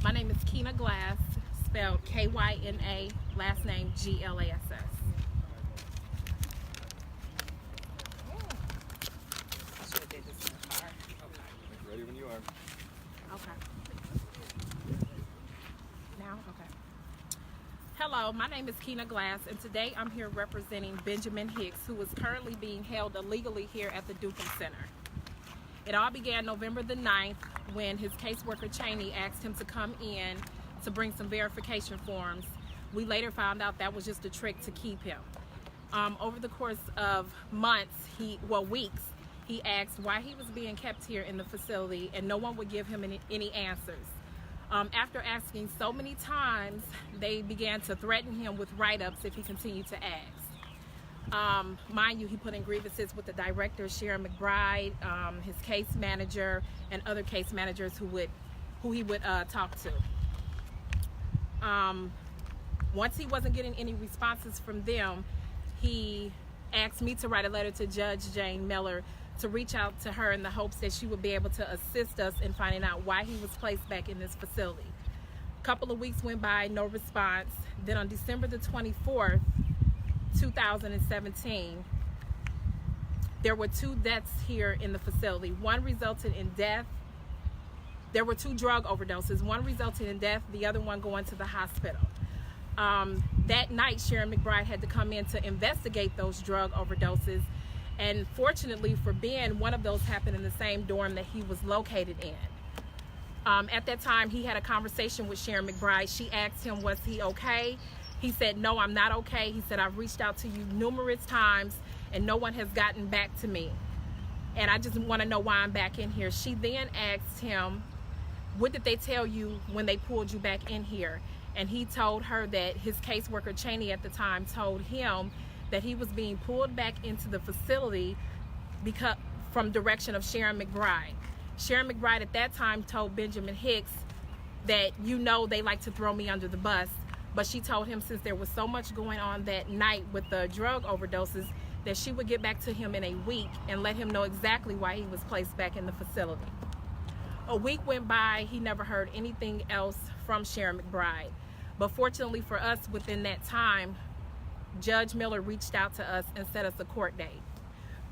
My name is Kina Glass, spelled Kyna, last name Glass. Ready when you are. Okay. Now? Okay. Hello, my name is Kina Glass, and today I'm here representing Benjamin Hicks, who is currently being held illegally here at the Dukem Center. It all began November the 9th when his caseworker Cheney asked him to come in to bring some verification forms. We later found out that was just a trick to keep him. Over the course of weeks, he asked why he was being kept here in the facility, and no one would give him any answers. After asking so many times, they began to threaten him with write-ups if he continued to ask. Mind you, he put in grievances with the director, Sharon McBride, his case manager, and other case managers who he would talk to. Once he wasn't getting any responses from them, he asked me to write a letter to Judge Jane Miller to reach out to her in the hopes that she would be able to assist us in finding out why he was placed back in this facility. A couple of weeks went by, no response. Then on December the 24th, 2017, there were 2 deaths here in the facility. One resulted in death. There were 2 drug overdoses. One resulted in death, the other one going to the hospital. That night, Sharon McBride had to come in to investigate those drug overdoses. And fortunately for Ben, one of those happened in the same dorm that he was located in. At that time, he had a conversation with Sharon McBride. She asked him, was he okay? He said, no, I'm not okay. He said, I've reached out to you numerous times and no one has gotten back to me. And I just want to know why I'm back in here. She then asked him, what did they tell you when they pulled you back in here? And he told her that his caseworker Cheney at the time told him that he was being pulled back into the facility from direction of Sharon McBride. Sharon McBride at that time told Benjamin Hicks that, they like to throw me under the bus, but she told him since there was so much going on that night with the drug overdoses that she would get back to him in a week and let him know exactly why he was placed back in the facility. A week went by, he never heard anything else from Sharon McBride. But fortunately for us, within that time, Judge Miller reached out to us and set us a court date.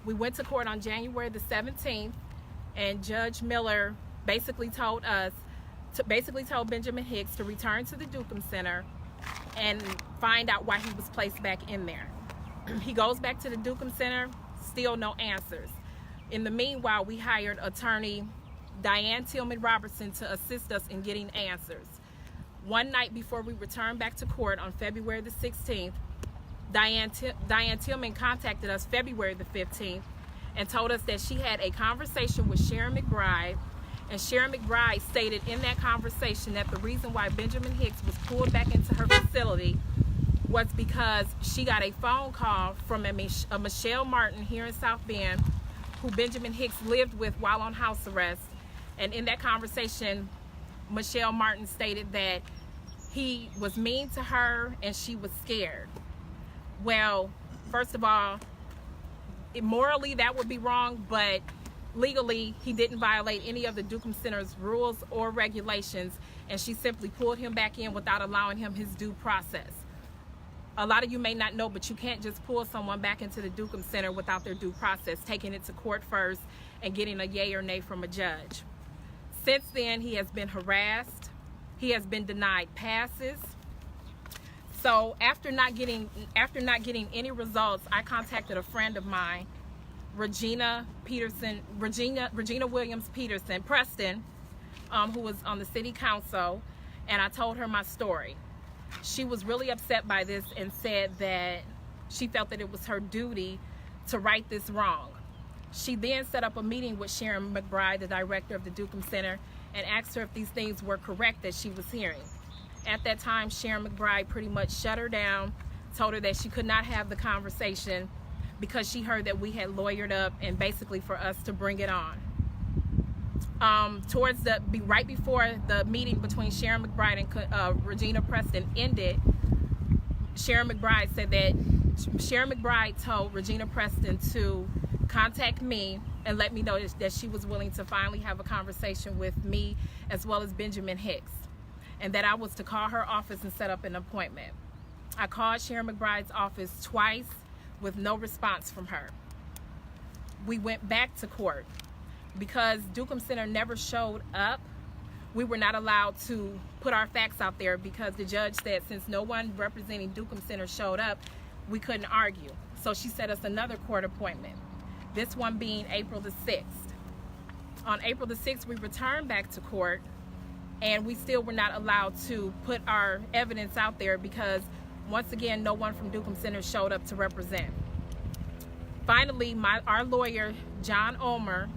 We went to court on January the 17th, and Judge Miller basically told Benjamin Hicks to return to the Dukem Center and find out why he was placed back in there. He goes back to the Dukem Center, still no answers. In the meanwhile, we hired attorney Diane Tillman Robertson to assist us in getting answers. One night before we returned back to court on February the 16th, Diane Tillman contacted us February the 15th and told us that she had a conversation with Sharon McBride, and Sharon McBride stated in that conversation that the reason why Benjamin Hicks was pulled back into her facility was because she got a phone call from a Michelle Martin here in South Bend, who Benjamin Hicks lived with while on house arrest. And in that conversation, Michelle Martin stated that he was mean to her and she was scared. Well, first of all, morally that would be wrong, but legally he didn't violate any of the Dukem Center's rules or regulations, and she simply pulled him back in without allowing him his due process. A lot of you may not know, but you can't just pull someone back into the Dukem Center without their due process, taking it to court first and getting a yay or nay from a judge. Since then, he has been harassed. He has been denied passes. So after not getting any results, I contacted a friend of mine, Regina Williams Preston, who was on the city council, and I told her my story. She was really upset by this and said that she felt that it was her duty to right this wrong. She then set up a meeting with Sharon McBride, the director of the Dukem Center, and asked her if these things were correct that she was hearing. At that time, Sharon McBride pretty much shut her down, told her that she could not have the conversation because she heard that we had lawyered up and basically for us to bring it on. Right before the meeting between Sharon McBride and Regina Preston ended, Sharon McBride said that Sharon McBride told Regina Preston to contact me and let me know that she was willing to finally have a conversation with me as well as Benjamin Hicks. and that I was to call her office and set up an appointment. I called Sharon McBride's office twice with no response from her. We went back to court. Because Dukem Center never showed up, we were not allowed to put our facts out there because the judge said since no one representing Dukem Center showed up, we couldn't argue. So she set us another court appointment, this one being April the 6th. On April the 6th, we returned back to court, and we still were not allowed to put our evidence out there because, once again, no one from Dukem Center showed up to represent. Finally, our lawyer, John Ulmer,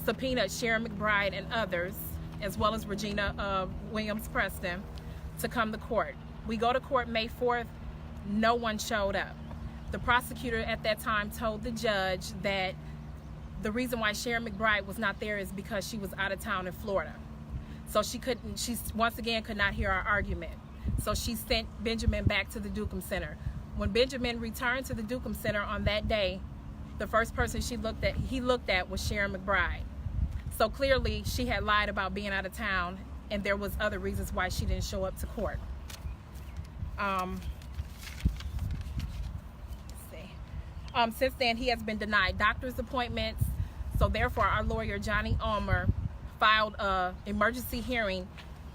subpoenaed Sharon McBride and others, as well as Regina Williams Preston, to come to court. We go to court May 4th, no one showed up. The prosecutor at that time told the judge that the reason why Sharon McBride was not there is because she was out of town in Florida. So she once again could not hear our argument. So she sent Benjamin back to the Dukem Center. When Benjamin returned to the Dukem Center on that day, the first person he looked at was Sharon McBride. So clearly she had lied about being out of town, and there was other reasons why she didn't show up to court. Since then, he has been denied doctor's appointments. So therefore, our lawyer, Johnny Ulmer, filed an emergency hearing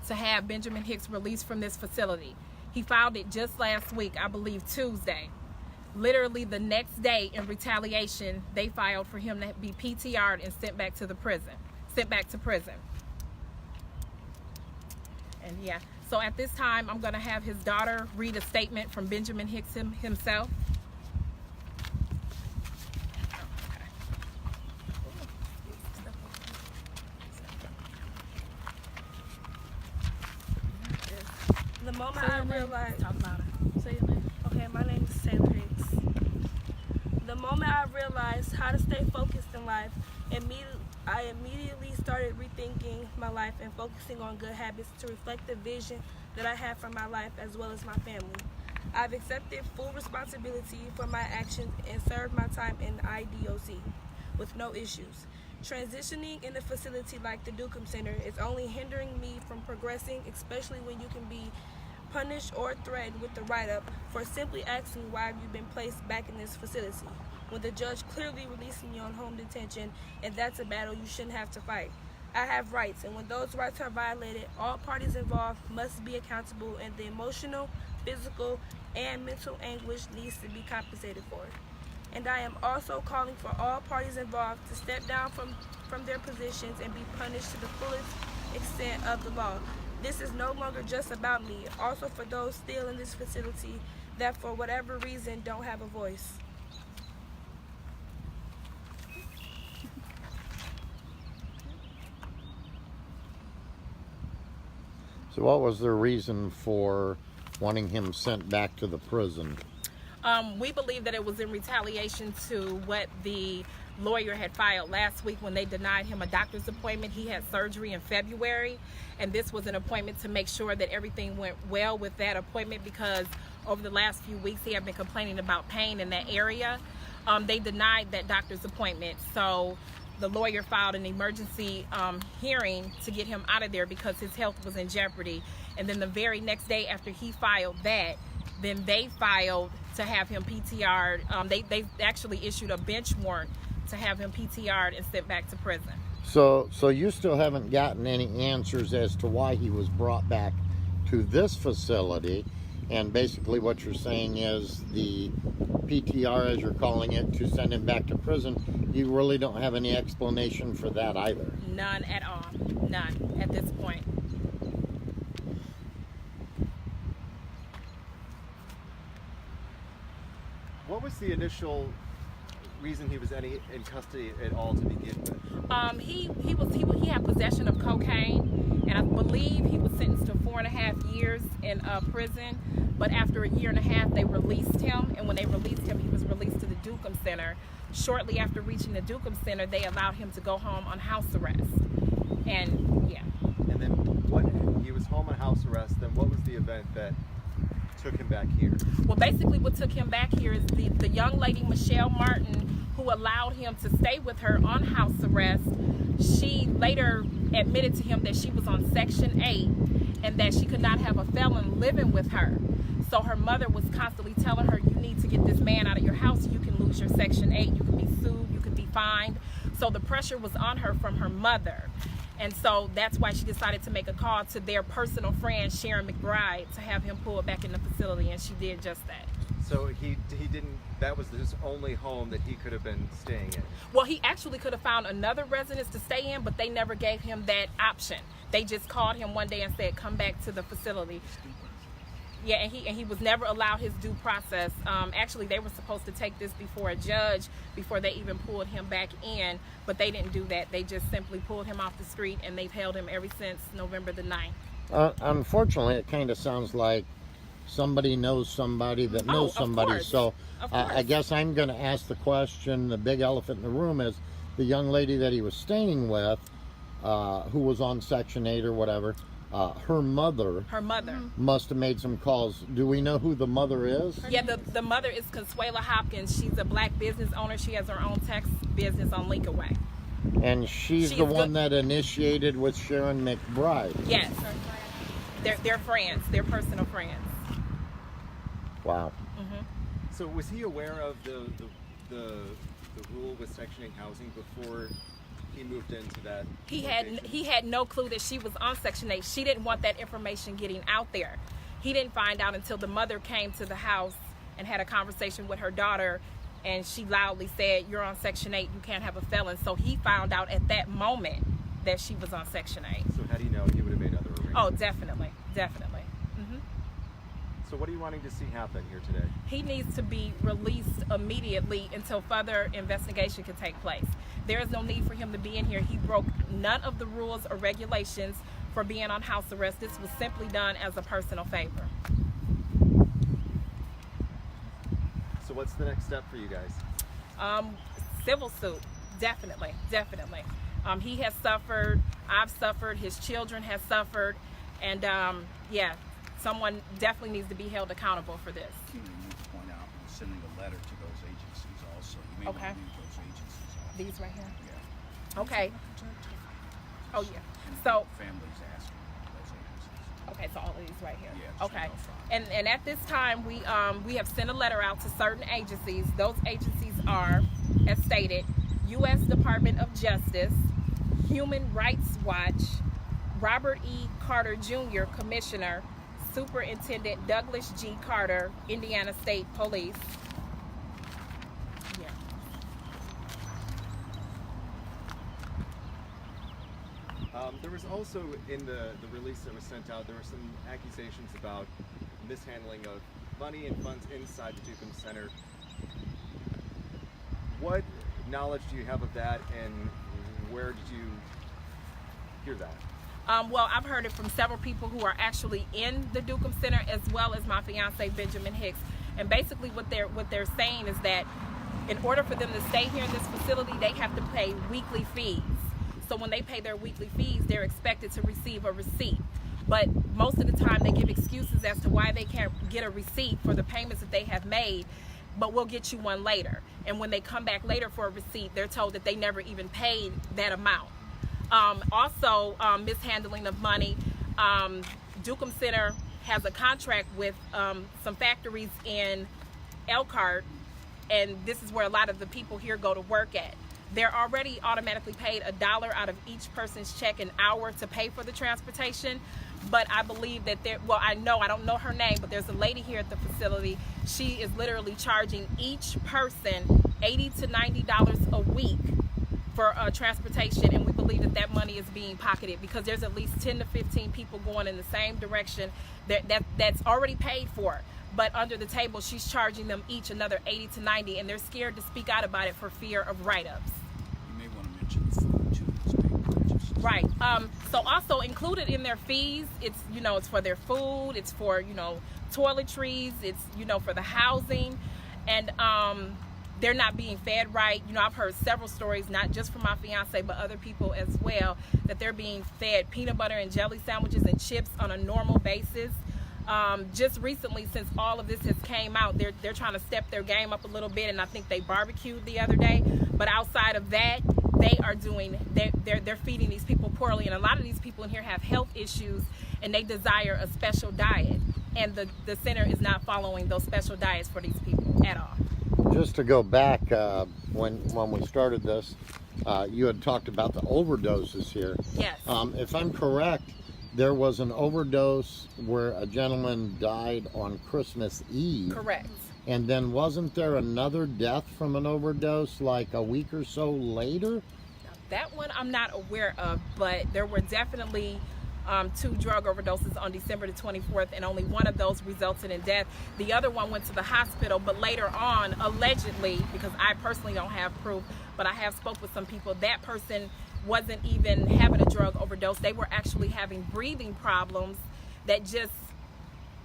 to have Benjamin Hicks released from this facility. He filed it just last week, I believe Tuesday. Literally the next day, in retaliation, they filed for him to be PTR'd and sent back to prison. And yeah, so at this time, I'm going to have his daughter read a statement from Benjamin Hicks himself. The moment I realized, Talk louder. say your name. Okay, my name is Taylor Hicks. The moment I realized how to stay focused in life, I immediately started rethinking my life and focusing on good habits to reflect the vision that I have for my life as well as my family. I've accepted full responsibility for my actions and served my time in the IDOC with no issues. Transitioning in a facility like the Dukem Center is only hindering me from progressing, especially when you can be punished or threatened with the write-up for simply asking why you've been placed back in this facility, when the judge clearly releasing you on home detention, and that's a battle you shouldn't have to fight. I have rights, and when those rights are violated, all parties involved must be accountable, and the emotional, physical, and mental anguish needs to be compensated for. And I am also calling for all parties involved to step down from their positions and be punished to the fullest extent of the law. This is no longer just about me, also for those still in this facility that for whatever reason don't have a voice. So what was their reason for wanting him sent back to the prison? We believe that it was in retaliation to what the lawyer had filed last week when they denied him a doctor's appointment. He had surgery in February, and this was an appointment to make sure that everything went well with that appointment, because over the last few weeks he had been complaining about pain in that area. They denied that doctor's appointment, so the lawyer filed an emergency hearing to get him out of there because his health was in jeopardy. And then the very next day after he filed that, then they filed to have him PTR'd. They actually issued a bench warrant to have him PTR'd and sent back to prison. So you still haven't gotten any answers as to why he was brought back to this facility, and basically what you're saying is the PTR, as you're calling it, to send him back to prison, you really don't have any explanation for that either? None at all. None at this point. What was the initial reason he was in custody at all to begin with? He had possession of cocaine, and I believe he was sentenced to 4.5 years in prison. But after 1.5 years, they released him, and when they released him, he was released to the Dukem Center. Shortly after reaching the Dukem Center, they allowed him to go home on house arrest. And yeah. And then he was home on house arrest. Then what was the event that took him back here? Well, basically what took him back here is the young lady, Michelle Martin, who allowed him to stay with her on house arrest. She later admitted to him that she was on Section 8 and that she could not have a felon living with her. So her mother was constantly telling her, you need to get this man out of your house. You can lose your Section 8, you can be sued, you can be fined. So the pressure was on her from her mother. And so that's why she decided to make a call to their personal friend, Sharon McBride, to have him pulled back in the facility, and she did just that. So he didn't, that was his only home that he could have been staying in? Well, he actually could have found another residence to stay in, but they never gave him that option. They just called him one day and said, come back to the facility. Yeah, and he was never allowed his due process. Actually, they were supposed to take this before a judge before they even pulled him back in, but they didn't do that. They just simply pulled him off the street, and they've held him ever since November the 9th. Unfortunately, it kind of sounds like somebody knows somebody that knows somebody. Course. So Of course. I guess I'm going to ask the question, the big elephant in the room is the young lady that he was staying with, who was on Section 8 or whatever, her mother must have made some calls. Do we know who the mother is? Yeah, the mother is Consuela Hopkins. She's a black business owner. She has her own tax business on Lincoln Way. And she's the one that initiated with Sharon McBride. Yes. They're friends. They're personal friends. Wow. So was he aware of the rule with Section 8 housing before he moved into that? He had no clue that she was on Section 8. She didn't want that information getting out there. He didn't find out until the mother came to the house and had a conversation with her daughter, and she loudly said, you're on Section 8, you can't have a felon. So he found out at that moment that she was on Section 8. So how do you know he would have made other arrangements? Oh, definitely. So what are you wanting to see happen here today? He needs to be released immediately until further investigation can take place. There is no need for him to be in here. He broke none of the rules or regulations for being on house arrest. This was simply done as a personal favor. So what's the next step for you guys? Civil suit, definitely. He has suffered, I've suffered, his children have suffered, and yeah, someone definitely needs to be held accountable for this. You need to point out sending a letter to those agencies also. You may want to leave those agencies off. These right here? Yeah. Okay. Oh, yeah. And So families asking those agencies. okay, so all of these right here. Yeah, okay. no problem. And at this time we have sent a letter out to certain agencies. Those agencies are, as stated, U.S. Department of Justice, Human Rights Watch, Robert E. Carter Jr., Commissioner, Superintendent Douglas G. Carter, Indiana State Police. Yeah. There was also in the release that was sent out, there were some accusations about mishandling of money and funds inside the Dukem Center. What knowledge do you have of that, and where did you hear that? Well, I've heard it from several people who are actually in the Dukem Center, as well as my fiance Benjamin Hicks. And basically what they're saying is that in order for them to stay here in this facility, they have to pay weekly fees. So when they pay their weekly fees, they're expected to receive a receipt. But most of the time they give excuses as to why they can't get a receipt for the payments that they have made, but we'll get you one later. And when they come back later for a receipt, they're told that they never even paid that amount. Also, mishandling of money. Dukem Center has a contract with some factories in Elkhart, and this is where a lot of the people here go to work at. They're already automatically paid $1 out of each person's check an hour to pay for the transportation. But I believe that I don't know her name, but there's a lady here at the facility. She is literally charging each person $80 to $90 a week for transportation, and we believe that money is being pocketed because there's at least 10 to 15 people going in the same direction that's already paid for. But under the table, she's charging them each another $80 to $90, and they're scared to speak out about it for fear of write-ups. You may want to mention the food too that's being purchased. Right. So also included in their fees, it's for their food, it's for toiletries, it's for the housing, and they're not being fed right. I've heard several stories, not just from my fiance, but other people as well, that they're being fed peanut butter and jelly sandwiches and chips on a normal basis. Just recently, since all of this has came out, they're trying to step their game up a little bit, and I think they barbecued the other day. But outside of that, they are doing, they're feeding these people poorly, and a lot of these people in here have health issues and they desire a special diet, and the center is not following those special diets for these people at all. Just to go back, when we started this, you had talked about the overdoses here. Yes. If I'm correct, there was an overdose where a gentleman died on Christmas Eve. Correct. And then wasn't there another death from an overdose like a week or so later? That one I'm not aware of, but there were definitely 2 drug overdoses on December the 24th, and only one of those resulted in death. The other one went to the hospital, but later on, allegedly, because I personally don't have proof, but I have spoke with some people, that person wasn't even having a drug overdose. They were actually having breathing problems that just,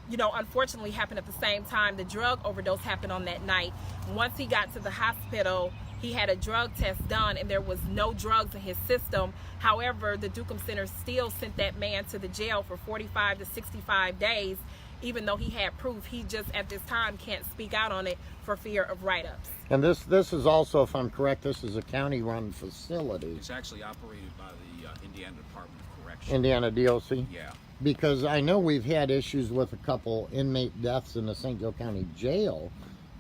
you know, unfortunately happened at the same time. The drug overdose happened on that night. Once he got to the hospital, he had a drug test done and there was no drugs in his system. However, the Dukem Center still sent that man to the jail for 45 to 65 days, even though he had proof. He just at this time can't speak out on it for fear of write-ups. And this is also, if I'm correct, this is a county-run facility. It's actually operated by the Indiana Department of Corrections. Indiana DOC? Yeah. Because I know we've had issues with a couple inmate deaths in the St. Joe County Jail.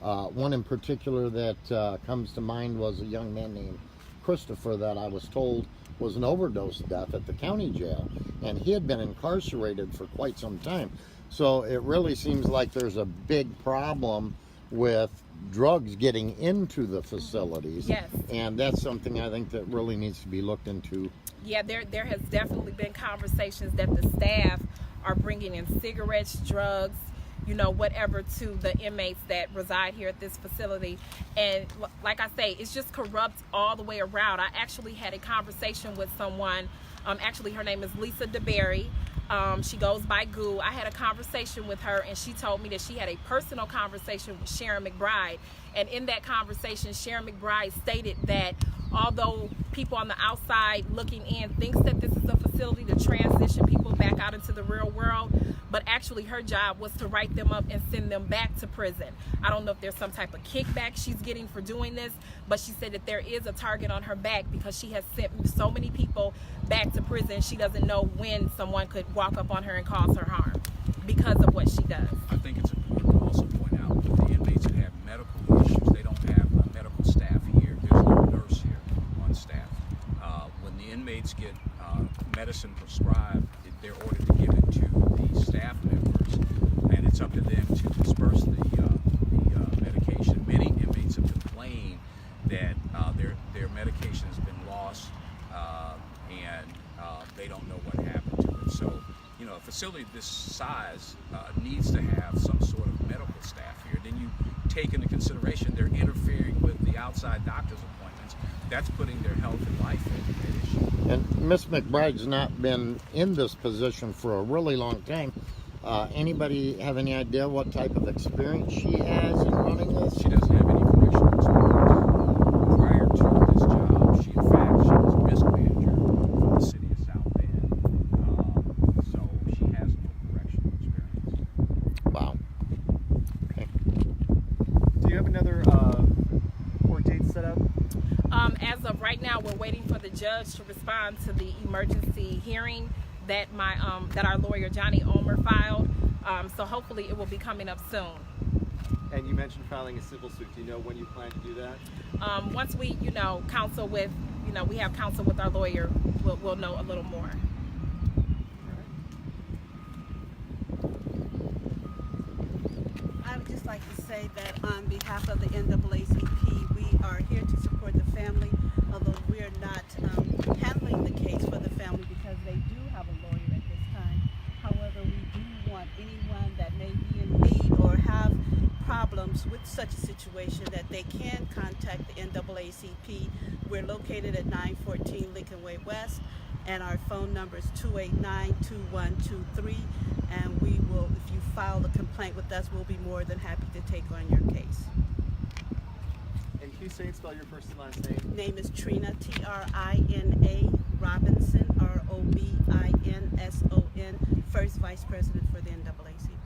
One in particular that comes to mind was a young man named Christopher that I was told was an overdose death at the county jail. And he had been incarcerated for quite some time. So it really seems like there's a big problem with drugs getting into the facilities. Yes. And that's something I think that really needs to be looked into. Yeah, there has definitely been conversations that the staff are bringing in cigarettes, drugs, you know, whatever to the inmates that reside here at this facility. And like I say, it's just corrupt all the way around. I actually had a conversation with someone, actually her name is Lisa DeBerry. She goes by Goo. I had a conversation with her and she told me that she had a personal conversation with Sharon McBride. And in that conversation, Sharon McBride stated that although people on the outside looking in thinks that this is a facility to transition people back out into the real world, but actually her job was to write them up and send them back to prison. I don't know if there's some type of kickback she's getting for doing this, but she said that there is a target on her back because she has sent so many people back to prison. She doesn't know when someone could walk up on her and cause her harm because of what she does. I think it's important to also point out that the inmates that have medical issues, they don't have a medical staff here. There's no nurse here on staff. When the inmates get medicine prescribed, they're ordered to give it to the staff members, and it's up to them to disperse the medication. Many inmates have complained that their medication has been lost, and they don't know what happened to it. So, you know, a facility this size needs to have some sort of medical staff here. Then you take into consideration they're interfering with the outside doctor's appointments. That's putting their health and life at issue. And Miss McBride's not been in this position for a really long time. Anybody have any idea what type of experience she has in running this? She doesn't have any correctional experience. Prior to this job, she was a risk manager for the city of South Bend. So she has no correctional experience. Wow. Okay. Do you have another court date set up? As of right now, we're waiting for the judge to respond to the emergency hearing that that our lawyer Johnny Omer filed. So hopefully it will be coming up soon. And you mentioned filing a civil suit. Do you know when you plan to do that? Once we, counsel with, we have counsel with our lawyer, we'll know a little more. I would just like to say that on behalf of the NAACP, we are here to support the family, although we are not handling the case for the family because they do have a lawyer at this time. However, we do want anyone that may be in need or have problems with such a situation that they can contact the NAACP. We're located at 914 Lincoln Way West, and our phone number is 289-2123, and we will, if you file a complaint with us, we'll be more than happy to take on your case. And can you say and spell your first and last name? Name is Trina, T-R-I-N-A, Robinson, R-O-B-I-N-S-O-N, first Vice President for the NAACP.